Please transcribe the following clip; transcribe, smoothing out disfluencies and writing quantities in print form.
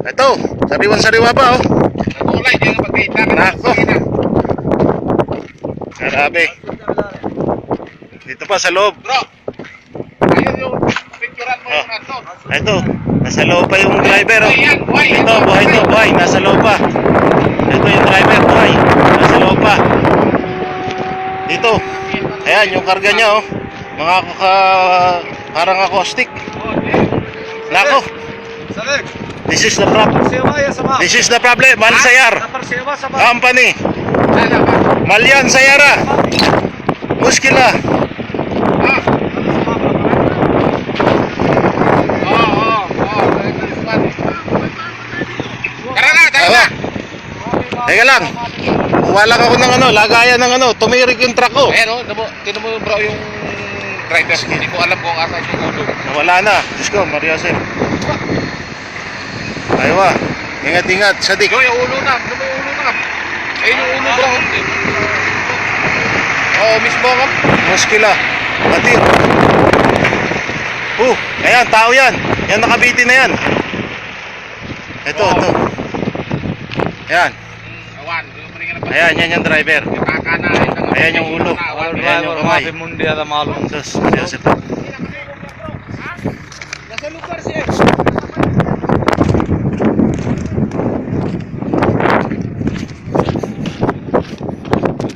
Ito, sariwan-sariwa pa oh. Nagulay, di nga pagkita ka Nako. Grabe. Dito pa sa loob. Bro, ayun yung picturean mo yung nato. Ito, nasa loob pa yung driver oh. Ayan, buhay. Ito, buhay to, buhay, nasa loob pa. Ito yung driver, buhay, nasa loob pa. Dito, ayan yung karga niya oh. Mga parang acoustic. Nako, Salig. this is the problem. This is the problem, Mansayar Company. Malyan Sayara. Muskila. Tara na. Teka lang. Kuha lang ako ng lagayan ng tumirik yung truck ko. Ayan o, tinan mo bro yung driver. Hindi ko alam kung asa yung ulo. Wala na. Diyos ko, Maria Jose. Aywa. Ingat-ingat. Sadik. Yung ulo na. Tinan mo yung ulo na. Ayun yung ulo bro. Oo, mismo ka. Muskila. Batir. Ayan, tao yan. Yan, nakabiti na yan. Ito. Ayan. Awan. Ayan, yan yung driver. Ayan yung ulo. Ayan yung kamay. Mundial malam. Sus, Maria Jose. Nasa lugar